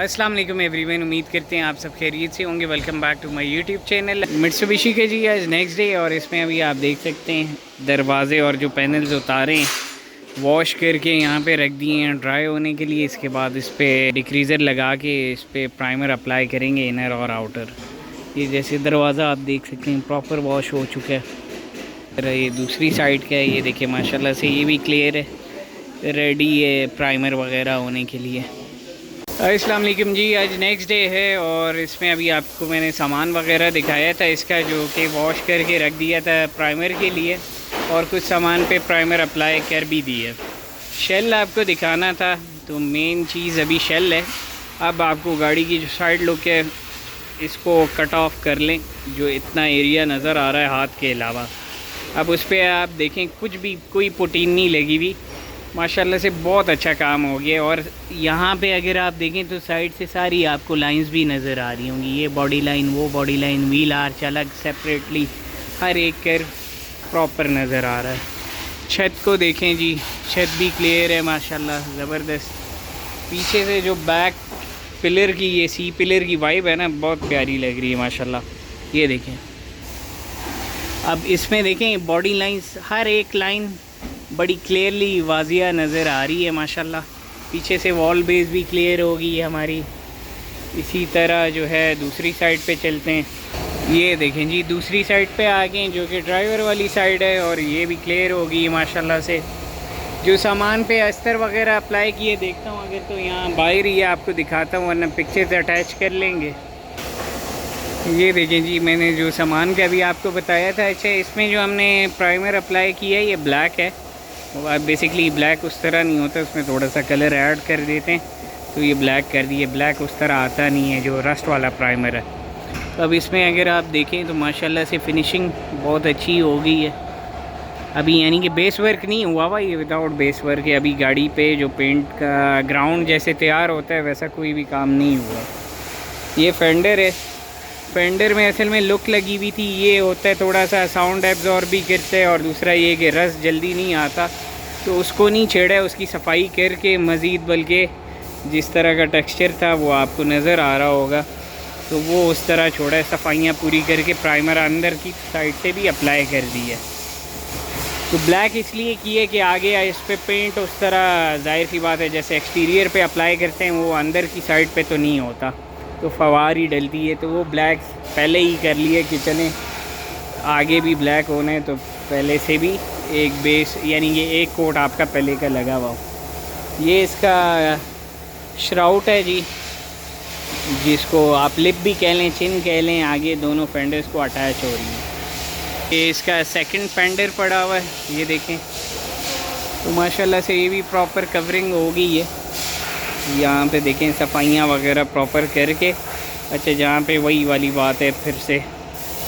अस्सलाम वालेकुम एवरीवन, उम्मीद करते हैं आप सब खैरियत से होंगे। Welcome back to my YouTube channel Mitsubishi के जी। आज नेक्स्ट डे और इसमें अभी आप देख सकते हैं दरवाजे और जो पैनल्स उतारे हैं वॉश करके यहाँ पे रख दिए हैं ड्राई होने के लिए। इसके बाद इस पर डिक्रीज़र लगा के इस पर प्राइमर अप्लाई करेंगे इनर और आउटर। ये जैसे दरवाज़ा आप देख सकते हैं प्रॉपर वॉश हो चुका है। ये दूसरी साइड का है, ये देखिए माशाल्लाह से ये भी क्लियर है, रेडी है प्राइमर वगैरह होने के लिए। अस्सलाम वालेकुम जी, आज नेक्स्ट डे है और इसमें अभी आपको मैंने सामान वगैरह दिखाया था इसका, जो कि वॉश करके रख दिया था प्राइमर के लिए, और कुछ सामान पे प्राइमर अप्लाई कर भी दिया। शेल आपको दिखाना था, तो मेन चीज़ अभी शेल है। अब आपको गाड़ी की जो साइड लुक है इसको कट ऑफ कर लें, जो इतना एरिया नज़र आ रहा है हाथ के अलावा। अब उस पर आप देखें कुछ भी कोई पुटीन नहीं लगी हुई, माशाल्लाह से बहुत अच्छा काम हो गया। और यहाँ पे अगर आप देखें तो साइड से सारी आपको लाइंस भी नज़र आ रही होंगी, ये बॉडी लाइन वो बॉडी लाइन, व्हील आर्च अलग सेपरेटली, हर एक कर प्रॉपर नज़र आ रहा है। छत को देखें जी, छत भी क्लियर है माशाल्लाह ज़बरदस्त। पीछे से जो बैक पिलर की ये सी पिलर की वाइब है ना, बहुत प्यारी लग रही है माशाल्लाह। ये देखें, अब इसमें देखें बॉडी लाइंस हर एक लाइन बड़ी क्लियरली वाजिया नज़र आ रही है माशाल्लाह। पीछे से वॉल बेस भी क्लियर होगी हमारी। इसी तरह जो है दूसरी साइड पे चलते हैं, ये देखें जी दूसरी साइड पे आ गए जो कि ड्राइवर वाली साइड है, और ये भी क्लियर होगी माशाल्लाह से। जो सामान पे अस्तर वगैरह अप्लाई किए देखता हूँ, अगर तो यहाँ बाहर ही है आपको दिखाता हूँ, वरना पिक्चर्स अटैच कर लेंगे। ये देखें जी, मैंने जो सामान का अभी आपको बताया था। अच्छा, इसमें जो हमने प्राइमर अप्लाई किया है ये ब्लैक है। बेसिकली ब्लैक उस तरह नहीं होता, उसमें थोड़ा सा कलर ऐड कर देते हैं तो ये ब्लैक कर दिए। ब्लैक उस तरह आता नहीं है जो रस्ट वाला प्राइमर है। तो अब इसमें अगर आप देखें तो माशाल्लाह से फिनिशिंग बहुत अच्छी हो गई है अभी, यानी कि बेस वर्क नहीं हुआ हुआ, ये विदाउट बेस वर्क है। अभी गाड़ी पे जो पेंट का ग्राउंड जैसे तैयार होता है वैसा कोई भी काम नहीं हुआ। ये फेंडर है, फेंडर में असल में लुक लगी हुई थी, ये होता है थोड़ा सा साउंड एब्जॉर्ब भी करता है, और दूसरा ये कि रस जल्दी नहीं आता, तो उसको नहीं छेड़ा, उसकी सफाई करके मज़ीद, बल्कि जिस तरह का टेक्सचर था वो आपको नज़र आ रहा होगा, तो वो उस तरह छोड़ा है। सफाइयाँ पूरी करके प्राइमर अंदर की साइड से भी अप्लाई कर दी है। तो ब्लैक इसलिए किए कि आगे इस पर पेंट उस तरह जाहिर सी बात है जैसे एक्सटीरियर पे अप्लाई करते हैं वो अंदर की साइड पे तो नहीं होता, तो फवार ही डलती है। तो वो ब्लैक पहले ही कर लिए कि चलें आगे भी ब्लैक होना है, तो पहले से भी एक बेस, यानी कि एक कोट आपका पहले का लगा हुआ हो। ये इसका श्राउट है जी, जिसको आप लिप भी कह लें, चिन कह लें, आगे दोनों फेंडर्स को अटैच हो रही है। ये इसका सेकंड फेंडर पड़ा हुआ है, ये देखें। तो माशाल्लाह से ये भी प्रॉपर कवरिंग हो गई है। यहाँ पे देखें सफाइयाँ वगैरह प्रॉपर करके। अच्छा, जहाँ पे वही वाली बात है फिर से,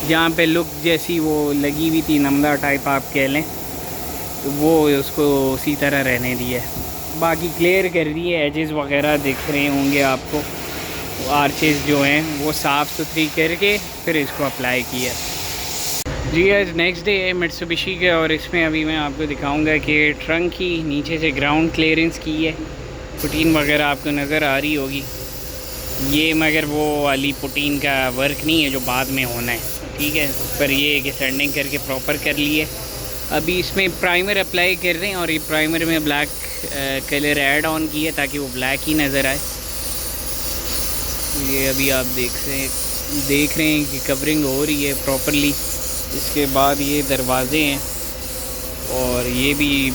जहाँ पे लुक जैसी वो लगी हुई थी नमदा टाइप आप कह लें, तो वो उसको उसी तरह रहने दिया है। बाकी क्लियर कर दिए, एजेस वगैरह दिख रहे होंगे आपको, आर्चेस जो हैं वो साफ़ सुथरी करके फिर इसको अप्लाई किया। जी, आज नेक्स्ट डे है मित्सुबिशी के, और इसमें अभी मैं आपको दिखाऊंगा कि ट्रंक की नीचे से ग्राउंड क्लियरेंस की है। पुटीन वगैरह आपको नज़र आ रही होगी, ये मगर वो वाली पुटीन का वर्क नहीं है जो बाद में होना है, ठीक है। पर ये कि सैंडिंग करके प्रॉपर कर लिए। अभी इसमें प्राइमर अप्लाई कर रहे हैं, और ये प्राइमर में ब्लैक कलर ऐड ऑन किया ताकि वो ब्लैक ही नज़र आए। ये अभी आप देख रहे हैं कि कवरिंग हो रही है प्रॉपरली। इसके बाद ये दरवाज़े हैं, और ये भी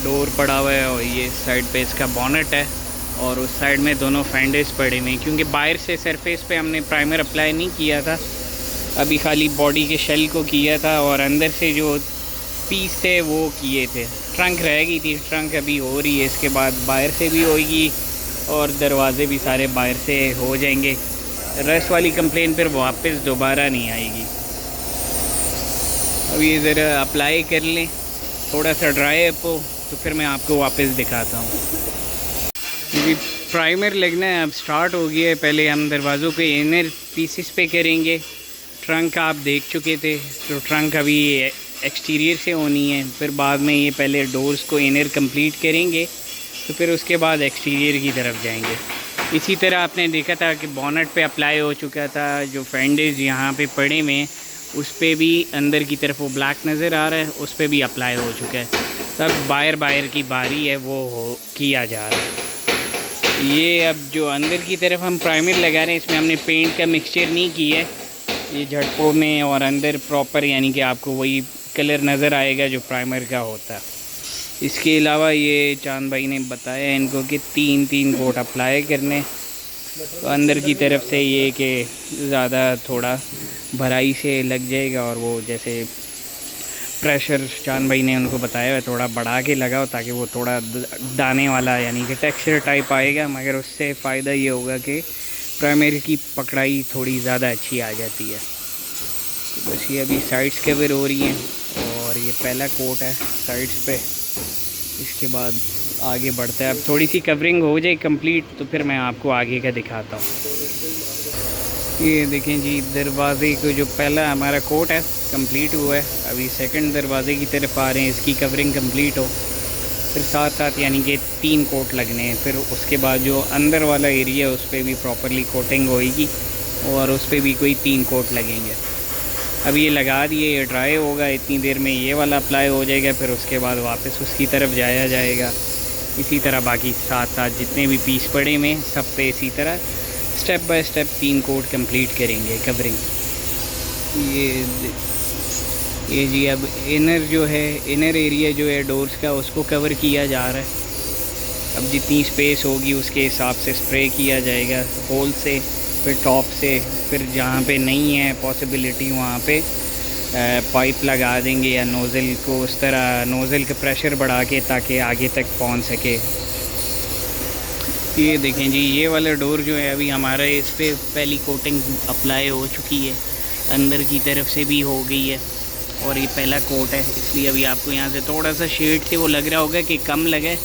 डोर पड़ा हुआ है, और ये साइड पे इसका बॉनेट है, और उस साइड में दोनों फेंडर्स पड़े हुए हैं, क्योंकि बाहर से सरफेस पे हमने प्राइमर अप्लाई नहीं किया था, अभी खाली बॉडी के शेल को किया था, और अंदर से जो पीस थे वो किए थे। ट्रंक रह गई थी, ट्रंक अभी हो रही है, इसके बाद बाहर से भी होगी, और दरवाजे भी सारे बाहर से हो जाएंगे। रस्ट वाली कंप्लेन फिर वापस दोबारा नहीं आएगी। अब ये ज़रा अप्लाई कर लें, थोड़ा सा ड्राई अप हो, तो फिर मैं आपको वापस दिखाता हूँ। क्योंकि प्राइमर लगना है अब स्टार्ट हो गया है। पहले हम दरवाज़ों के इनर पीसेस पे करेंगे। ट्रंक आप देख चुके थे, तो ट्रंक अभी एक्सटीरियर से होनी है, फिर बाद में ये पहले डोर्स को इनर कंप्लीट करेंगे, तो फिर उसके बाद एक्सटीरियर की तरफ जाएंगे। इसी तरह आपने देखा था कि बॉनेट पे अप्लाई हो चुका था, जो फेंडर्स यहाँ पे पड़े हुए हैं उस पर भी अंदर की तरफ वो ब्लैक नज़र आ रहा है, उस पर भी अप्लाई हो चुका है। तब बायर की बारी है वो किया जा रहा है। ये अब जो अंदर की तरफ हम प्राइमर लगा रहे हैं, इसमें हमने पेंट का मिक्सचर नहीं किया है, ये झटकों में और अंदर प्रॉपर यानी कि आपको वही कलर नज़र आएगा जो प्राइमर का होता है। इसके अलावा ये चांद भाई ने बताया इनको कि 3 कोट अप्लाई करने, तो अंदर की तरफ से ये कि ज़्यादा थोड़ा भराई से लग जाएगा और वो जैसे प्रेशर चांद भाई ने उनको बताया है थोड़ा बढ़ा के लगाओ ताकि वो थोड़ा दाने वाला यानी कि टेक्सचर टाइप आएगा, मगर उससे फ़ायदा ये होगा कि प्राइमरी की पकड़ाई थोड़ी ज़्यादा अच्छी आ जाती है। तो बस ये अभी साइड्स कवर हो रही हैं और ये पहला कोट है साइड्स पे, इसके बाद आगे बढ़ता है। अब थोड़ी सी कवरिंग हो जाए कंप्लीट तो फिर मैं आपको आगे का दिखाता हूँ। ये देखें जी, दरवाज़े को जो पहला हमारा कोट है कंप्लीट हुआ है, अभी सेकंड दरवाज़े की तरफ आ रहे हैं, इसकी कवरिंग कंप्लीट हो, फिर साथ साथ यानी कि 3 कोट लगने हैं। फिर उसके बाद जो अंदर वाला एरिया उस पर भी प्रॉपरली कोटिंग होएगी और उस पर भी कोई 3 कोट लगेंगे। अब ये लगा दिए, ये ड्राई होगा, इतनी देर में ये वाला अप्लाई हो जाएगा, फिर उसके बाद वापस उसकी तरफ जाया जाएगा। इसी तरह बाकी साथ साथ जितने भी पीस पड़े में सब पे इसी तरह step by step 3 coat complete करेंगे कवरिंग। ये जी अब इनर जो है, इनर एरिया जो है डोर्स का, उसको कवर किया जा रहा है। अब जितनी स्पेस होगी उसके हिसाब से स्प्रे किया जाएगा, होल से, फिर टॉप से, फिर जहाँ पे नहीं है पॉसिबिलिटी वहाँ पे पाइप लगा देंगे या नोज़ल को उस तरह नोज़ल का प्रेशर बढ़ा के ताकि आगे तक पहुँच सके। ये देखें जी, ये वाला डोर जो है अभी हमारा इस पर पहली कोटिंग अप्लाई हो चुकी है, अंदर की तरफ से भी हो गई है और ये पहला कोट है, इसलिए अभी आपको यहाँ से थोड़ा सा शेड से वो लग रहा होगा कि कम लगे,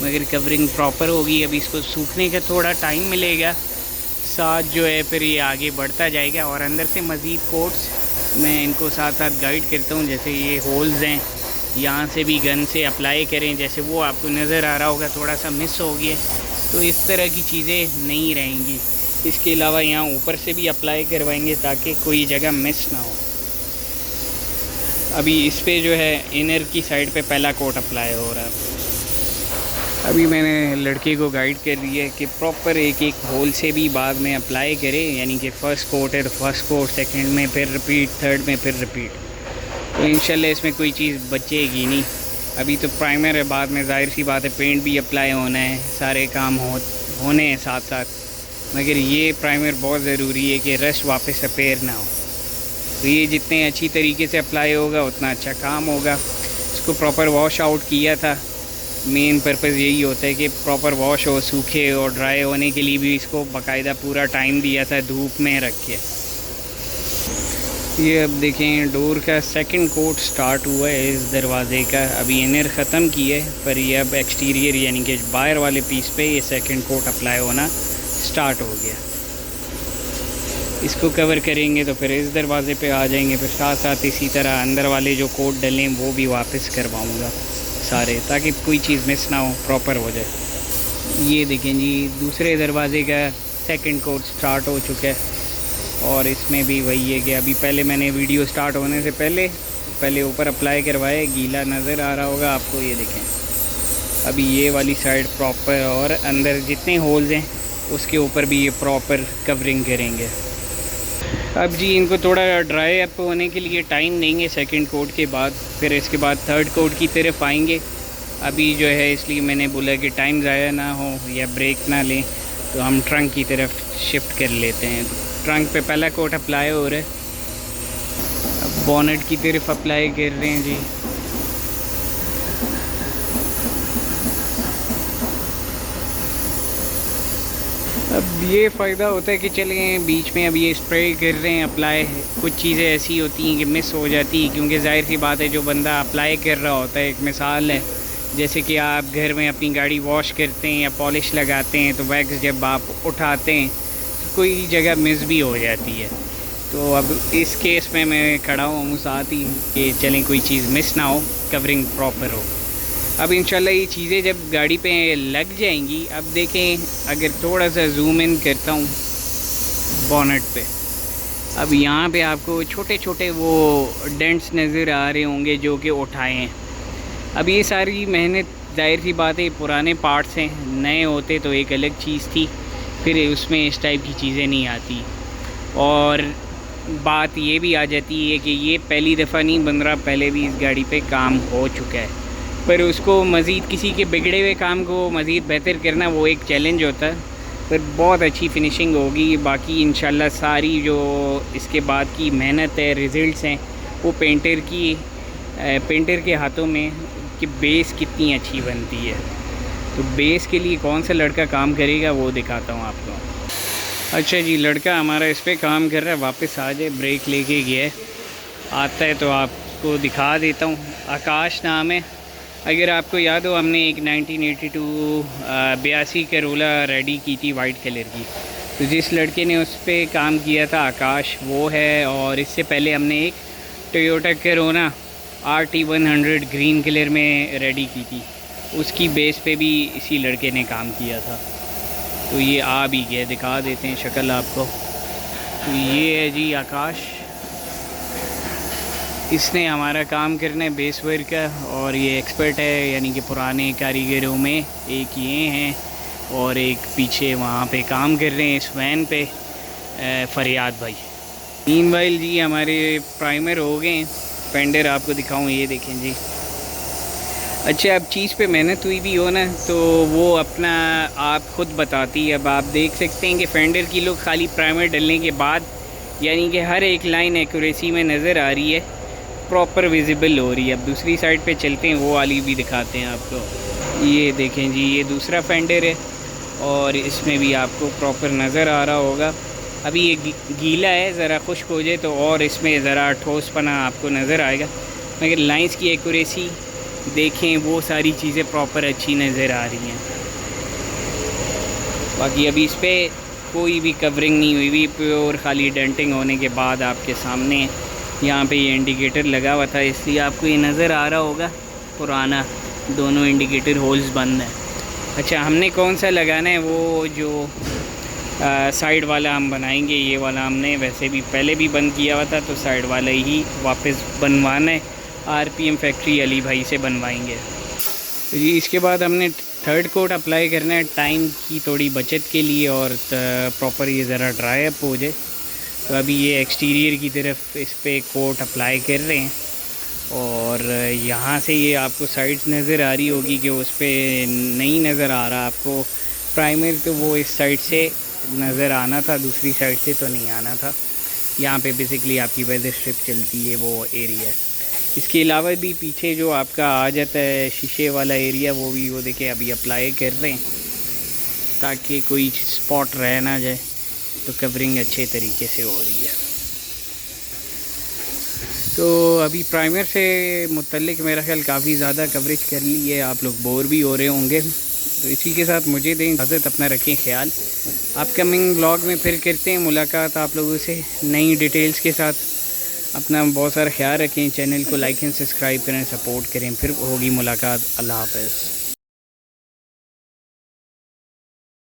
मगर कवरिंग प्रॉपर होगी। अभी इसको सूखने का थोड़ा टाइम मिलेगा, साथ जो है फिर ये आगे बढ़ता जाएगा और अंदर से मज़ीद कोट्स मैं इनको साथ साथ गाइड करता हूँ। जैसे ये होल्स हैं, यहाँ से भी गन से अप्लाई करें, जैसे वो आपको नज़र आ रहा होगा थोड़ा सा मिस हो गया, तो इस तरह की चीज़ें नहीं रहेंगी। इसके अलावा यहाँ ऊपर से भी अप्लाई करवाएंगे ताकि कोई जगह मिस ना हो। अभी इस पे जो है इनर की साइड पे पहला कोट अप्लाई हो रहा है। अभी मैंने लड़के को गाइड कर दिया है कि प्रॉपर एक होल से भी बाद में अप्लाई करें, यानी कि फ़र्स्ट कोट है तो फर्स्ट कोट, सेकंड में फिर रिपीट, थर्ड में फिर रिपीट, तो इंशाल्लाह इसमें कोई चीज़ बचेगी नहीं। अभी तो प्राइमर है, बाद में जाहिर सी बात है पेंट भी अप्लाई होना है, सारे काम होने हैं साथ साथ, मगर ये प्राइमर बहुत ज़रूरी है कि रश वापस अपीयर ना हो। तो ये जितने अच्छी तरीके से अप्लाई होगा उतना अच्छा काम होगा। इसको प्रॉपर वॉश आउट किया था, मेन पर्पज़ यही होता है कि प्रॉपर वॉश हो, सूखे और ड्राई होने के लिए भी इसको बाकायदा पूरा टाइम दिया था धूप में रख के। ये अब देखें डोर का सेकंड कोट स्टार्ट हुआ है इस दरवाज़े का, अभी इनर ख़त्म किया है, पर ये अब एक्सटीरियर यानी कि बाहर वाले पीस पे ये सेकंड कोट अप्लाई होना स्टार्ट हो गया। इसको कवर करेंगे तो फिर इस दरवाज़े पे आ जाएंगे, फिर साथ साथ इसी तरह अंदर वाले जो कोट डलें वो भी वापस करवाऊँगा सारे, ताकि कोई चीज़ मिस ना हो, प्रॉपर हो जाए। ये देखें जी, दूसरे दरवाज़े का सेकंड कोट स्टार्ट हो चुका है और इसमें भी वही है कि अभी पहले मैंने वीडियो स्टार्ट होने से पहले ऊपर अप्लाई करवाया, गीला नज़र आ रहा होगा आपको। ये देखें अभी ये वाली साइड प्रॉपर और अंदर जितने होल्स हैं उसके ऊपर भी ये प्रॉपर कवरिंग करेंगे। अब जी इनको थोड़ा ड्राई अप होने के लिए टाइम देंगे सेकंड कोट के बाद, फिर इसके बाद थर्ड कोट की तरफ आएंगे। अभी जो है इसलिए मैंने बोला कि टाइम ज़ाया ना हो या ब्रेक ना लें, तो हम ट्रंक की तरफ शिफ्ट कर लेते हैं। ट्रंक पे पहला कोट अप्लाई हो रहा है, अब बॉनेट की तरफ अप्लाई कर रहे हैं जी। अब ये फ़ायदा होता है कि चलें बीच में अब ये स्प्रे कर रहे हैं अप्लाई, कुछ चीज़ें ऐसी होती हैं कि मिस हो जाती हैं, क्योंकि जाहिर सी बात है जो बंदा अप्लाई कर रहा होता है, एक मिसाल है जैसे कि आप घर में अपनी गाड़ी वॉश करते हैं या पॉलिश लगाते हैं तो वैक्स जब आप उठाते हैं तो कोई जगह मिस भी हो जाती है। तो अब इस केस में मैं खड़ा हूँ साथ ही कि चलें कोई चीज़ मिस ना हो, कवरिंग प्रॉपर हो। अब इंशाल्लाह ये चीज़ें जब गाड़ी पे लग जाएंगी, अब देखें अगर थोड़ा सा जूम इन करता हूँ बॉनेट पे, अब यहाँ पे आपको छोटे छोटे वो डेंट्स नज़र आ रहे होंगे जो कि उठाए हैं। अब ये सारी मेहनत, जाहिर सी बात है पुराने पार्ट्स हैं, नए होते तो एक अलग चीज़ थी, फिर उसमें इस टाइप की चीज़ें नहीं आती। और बात ये भी आ जाती है कि ये पहली दफ़ा नहीं बन रहा, पहले भी इस गाड़ी पे काम हो चुका है, पर उसको मज़ीद किसी के बिगड़े हुए काम को मज़ीद बेहतर करना वो एक चैलेंज होता है। पर बहुत अच्छी फिनिशिंग होगी। बाकी इंशाल्लाह सारी जो इसके बाद की मेहनत है, रिज़ल्ट्स हैं, वो पेंटर के हाथों में कि बेस कितनी अच्छी बनती है। तो बेस के लिए कौन सा लड़का काम करेगा वो दिखाता हूँ आपको। अच्छा जी, लड़का हमारा इस पर काम कर रहा है, वापस आ जाए, ब्रेक लेके गया है, आता है तो आपको दिखा देता हूँ। आकाश नाम है। अगर आपको याद हो, हमने एक 1982 करोला रेडी की थी वाइट कलर की, तो जिस लड़के ने उस पर काम किया था आकाश, वो है। और इससे पहले हमने एक Toyota corona RT100 green colour में रेडी की थी, उसकी बेस पे भी इसी लड़के ने काम किया था। तो ये आ भी गया, दिखा देते हैं शक्ल आपको। तो ये है जी आकाश, इसने हमारा काम करना है बेस वर्क का, और ये एक्सपर्ट है, यानी कि पुराने कारीगरों में एक ये हैं और एक पीछे वहाँ पे काम कर रहे हैं इस वैन पे फरियाद भाई। मीनवाइल जी हमारे प्राइमर हो गए हैं। फेंडर आपको दिखाऊं, ये देखें जी। अच्छा, अब चीज़ पे मेहनत हुई भी हो ना, तो वो अपना आप ख़ुद बताती है। अब आप देख सकते हैं कि फेंडर की लुक खाली प्राइमर डलने के बाद, यानी कि हर एक लाइन एक्यूरेसी में नज़र आ रही है, प्रॉपर विजिबल हो रही है। अब दूसरी साइड पे चलते हैं, वो वाली भी दिखाते हैं आपको। ये देखें जी, ये दूसरा फेंडर है और इसमें भी आपको प्रॉपर नज़र आ रहा होगा। अभी ये गीला है, ज़रा खुश्क हो जाए तो और इसमें ज़रा ठोसपना आपको नज़र आएगा, मगर लाइंस की एक्यूरेसी देखें, वो सारी चीज़ें प्रॉपर अच्छी नज़र आ रही हैं। बाकी अभी इस पर कोई भी कवरिंग नहीं हुई हुई, प्योर खाली डेंटिंग होने के बाद आपके सामने यहाँ पे ये इंडिकेटर लगा हुआ था, इसलिए आपको ये नज़र आ रहा होगा पुराना, दोनों इंडिकेटर होल्स बंद हैं। अच्छा, हमने कौन सा लगाना है, वो जो साइड वाला हम बनाएंगे, ये वाला हमने वैसे भी पहले भी बंद किया हुआ था, तो साइड वाला ही वापस बनवाना है। RPM फैक्ट्री अली भाई से बनवाएंगे। तो जी इसके बाद हमने थर्ड कोट अप्लाई करना है, टाइम की थोड़ी बचत के लिए, और प्रॉपर ये ज़रा ड्राई अप हो जाए। तो अभी ये एक्सटीरियर की तरफ इस पर कोट अप्लाई कर रहे हैं, और यहाँ से ये आपको साइड्स नज़र आ रही होगी कि उस पर नहीं नज़र आ रहा आपको प्राइमर, तो वो इस साइड से नज़र आना था, दूसरी साइड से तो नहीं आना था। यहाँ पे बेसिकली आपकी वेदर स्ट्रिप चलती है, वो एरिया है। इसके अलावा भी पीछे जो आपका आ जाता है शीशे वाला एरिया, वो भी वो देखें अभी अप्लाई कर रहे हैं, ताकि कोई स्पॉट रह ना जाए। तो कवरिंग अच्छे तरीके से हो रही है। तो अभी प्राइमर से मुतल्लिक मेरा ख्याल काफ़ी ज़्यादा कवरेज कर ली है, आप लोग बोर भी हो रहे होंगे। तो इसी के साथ मुझे दें इजाज़त, अपना रखें ख्याल। अपकमिंग व्लॉग में फिर करते हैं मुलाकात आप लोगों से नई डिटेल्स के साथ। अपना बहुत सारा ख्याल रखें, चैनल को लाइक एंड सब्सक्राइब करें, सपोर्ट करें, फिर होगी मुलाकात। अल्लाह हाफ़िज़।